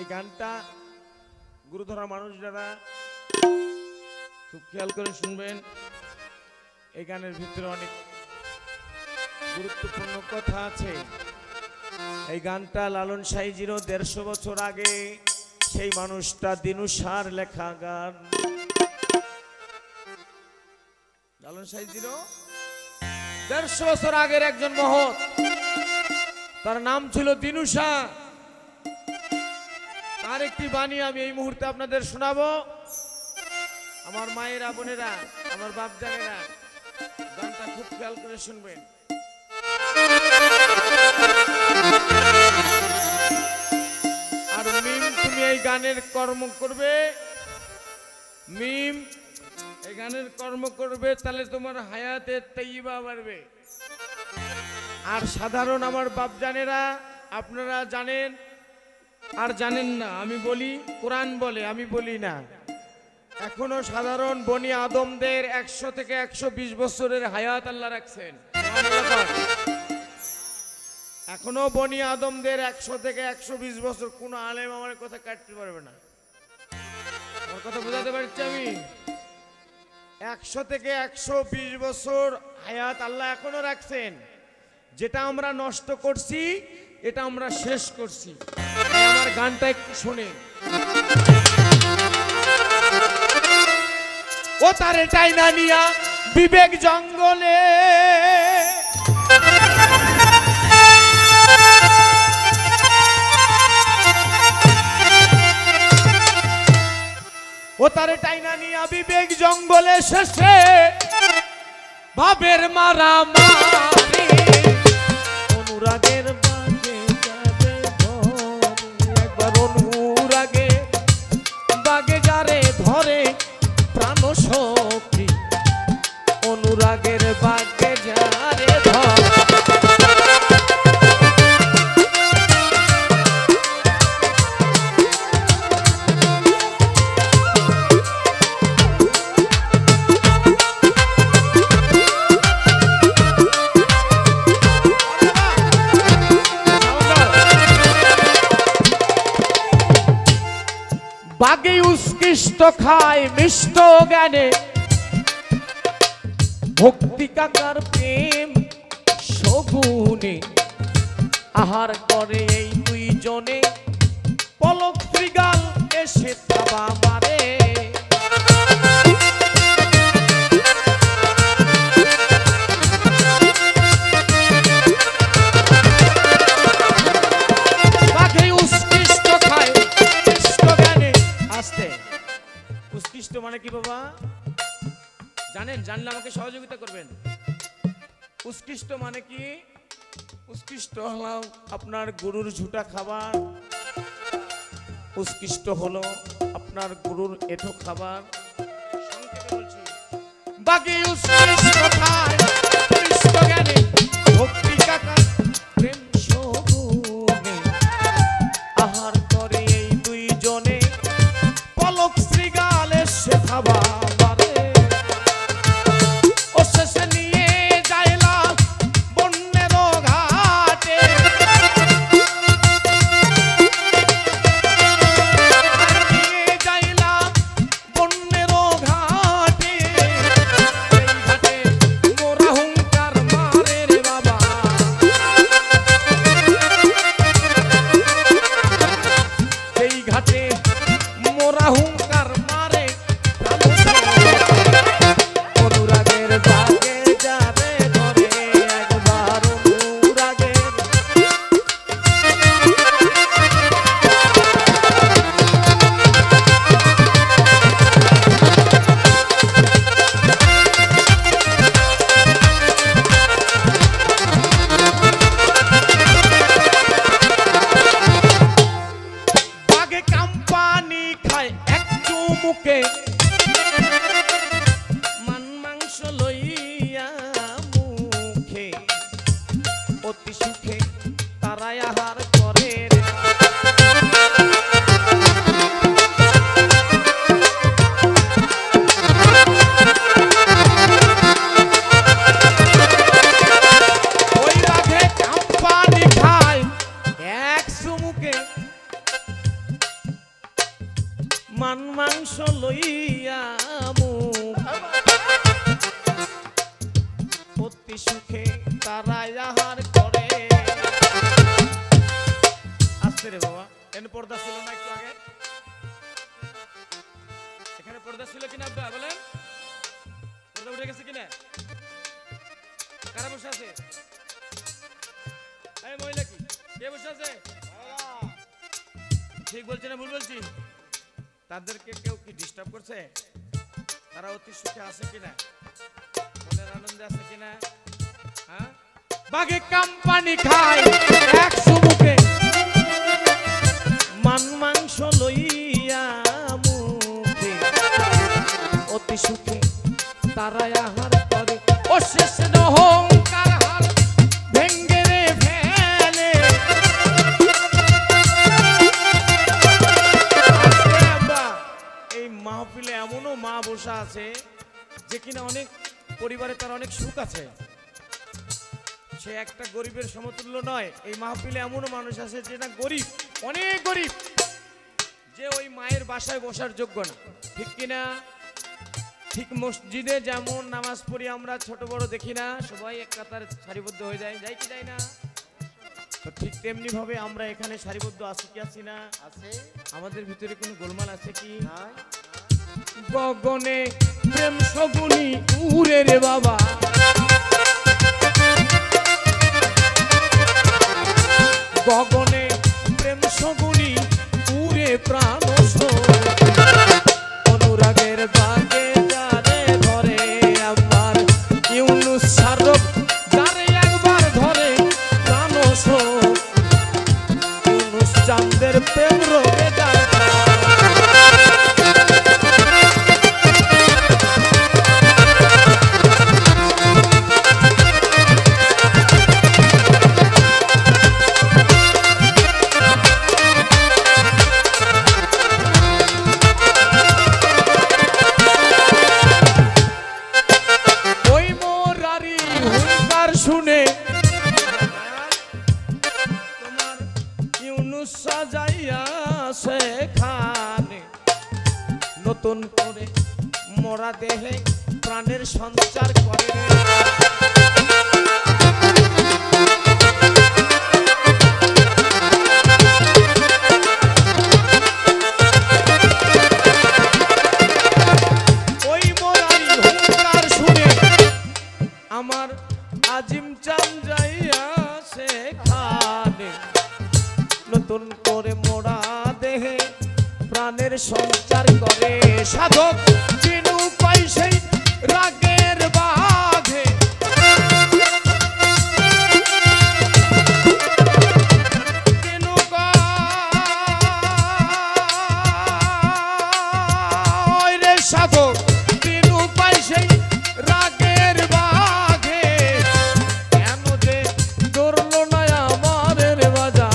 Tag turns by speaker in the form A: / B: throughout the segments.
A: এই গানটা গুরুধরা মানুষ যারা খুব খেয়াল করে শুনবেন। এই গানের ভিতরে অনেক গুরুত্বপূর্ণ কথা আছে। এই গানটা লালন সাইজিরও 150 বছর আগে সেই মানুষটা দিনু সার লেখা গান। লালন সাইজিরও 150 বছর আগের একজন মহৎ, তার নাম ছিল দিনু সার। তার একটি বাণী আমি এই মুহূর্তে আপনাদের শোনাবো। আমার মায়েরা, বোনেরা, আমার বাপ জানেরা, গানটা খুব খেয়াল করে শুনবেন। আর মিম, তুমি এই গানের কর্ম করবে, মিম এই গানের কর্ম করবে, তাহলে তোমার হায়াতে তাইয়্যিবা বাড়বে। আর সাধারণ আমার বাপ জানেরা, আপনারা জানেন আর জানেন না, আমি বলি, কোরআন বলে, আমি বলি না। এখনো সাধারণ বনি আদমদের 100 থেকে 120 বছরের হায়াত আল্লাহ রাখছেন। এখনো বনি আদমদের 100 থেকে 120 বছর কোন আলেম আমার কথা কাটতে পারবে না। আমার কথা বোঝাতে পারছি আমি? 100 থেকে 120 বছর হায়াত আল্লাহ এখনো রাখছেন। যেটা আমরা নষ্ট করছি, এটা আমরা শেষ করছি। আমার গানটা একটু শুনে। ও তারে টাইনা নিয়া বিবেক জঙ্গলে, ও তারে টাইনা নিয়া বিবেক জঙ্গলে, শেষে ভাবের মারা মারি অনুরাগের বাগে যাবে ধরে, একবার অনুরাগে বাগে যারে ধরে প্রাণ শক্তি, অনুরাগের বাগে যারে ধরে। বাগে উৎকৃষ্ট খায় মিষ্ট জ্ঞানে, ভক্তি কাকার প্রেম সগুনে, আহার করে এই দুইজনে, পলক ত্রিগাল এসে থাবা মারে। উৎকৃষ্ট মানে কি বাবা জানেন? জানলে আমাকে সহযোগিতা করবেন। উৎকৃষ্ট মানে কি? উৎকৃষ্ট হলো আপনার গরুর ঝুটা খাবার, উৎকৃষ্ট হলো আপনার গরুর এঁঠো খাবার। সংক্ষেপে বলছি, বাকি উৎকৃষ্ট খায় উৎকৃষ্ট জ্ঞানে, ভক্তি কাকা প্রেম সগুনে, আহার করে এই দুইজনে, পলক শ্রীগালে সে খাবা মারে। ও শেষে নিয়ে যাইলা বন্যের ঘাটে, নিয়ে যাইলা বন্যের ঘাটে, এই ঘাটে মোরা হুঙ্কার মারে রে বাবা, এই ঘাটে মোরা হুঙ্কার মারে, অনুরাগের বাগে যাবে ধরে, একবার অনুরাগের। বাগে কাম্পানি খায় এক চুমুকে, মান মাংস লইয়া মুখে, অতি সুখে তারাই আহার করে। ওই বাঘে কাম্পানি খায় এক চুমুকে,
B: মান মাংস লইয়া অতি সুখে তারা আহার করে। আসছে রে বাবা, এখানে পর্দা ছিল না একটু আগে? এখানে পর্দা ছিল কিনা আব্বা বলেন? পর্দা উঠে গেছে কিনা? কারা বসে আছে? এই মহিলা কি কে বসে আছে? ঠিক বলছি না ভুল বলছি? তাদেরকে কেউ কি ডিস্টার্ব করছে? তারা অতি সুখে আছে কিনা, মনের আনন্দে আছে কিনা? হ্যাঁ, বাগে কোম্পানি খায় একশো মুখে মান মাংস লইয়া মুখে অতি সুখে তারা আহার করে। অশেষ অহংকার হার ভেঙ্গে রে ফেলে। এই মাহফিলে এমনও মা বসা আছে যে কিনা অনেক পরিবারে তার অনেক সুখ আছে, সে একটা গরিবের সমতুল্য নয়। এই মাহফিলে এমনও মানুষ আছে যেটা গরিব, অনেক গরিব, যে ওই মায়ের বাসায় বসার যোগ্য না। ঠিক কিনা? ঠিক মসজিদে যেমন নামাজ পড়ি আমরা, ছোট বড় দেখি না, সবাই এক কাতার সারিবদ্ধ হয়ে যায়, যাই কি যাই না? তো ঠিক তেমনি ভাবে আমরা এখানে সারিবদ্ধ আছি কি আছি না? আছে। আমাদের ভিতরে কোনো গোলমাল আছে কি? গগনে প্রেম সগুনি উড়ে রে বাবা, গগনে প্রেম সগুনি উড়ে প্রাণ অনুরাগের বাগে যারে ধরে আমার ইউনুস শারফ যারে একবার ধরে প্রাণ ইউনুস চাঁদের প্রেম রোগে যায়। শুনে তোমার ইউনুস সাজাইয়া সেখানে নতুন করে মরা দেহে প্রাণের সঞ্চার করে। ওই মরার হুঙ্কার শুনে আমার আজিম চান যাইয়া সেখানে নতুন করে মোড়া দেহে প্রাণের সঞ্চার করে। সাধক চিনু পাই সেই রাগের বাঘে, চিনু কয় রে সাধক চিনু পাই সেই রাগের বাঘে, কেন যে ধরলো না আমার রে বাজা,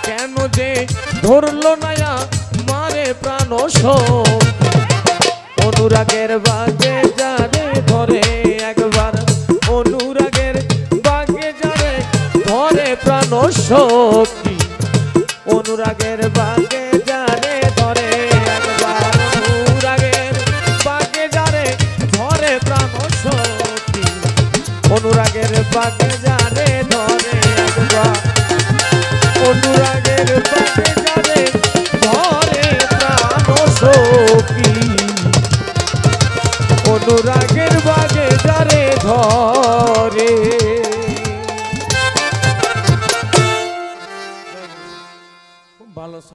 B: কেন যে ধরলো না মারে প্রাণ অনুরাগের বাগে যারে ধরে একবার, অনুরাগের বাগে যারে ধরে প্রাণ শক্তি, অনুরাগের বাগে যারে ধরে একবার, অনুরাগের বাগে যারে ধরে প্রাণ শক্তি, অনুরাগের বাগে যারে ধরে একবার, অনুরাগের বাগে যারে ধরে প্রাণ শক্তি, অনুরাগের বাগে যারে ধরে।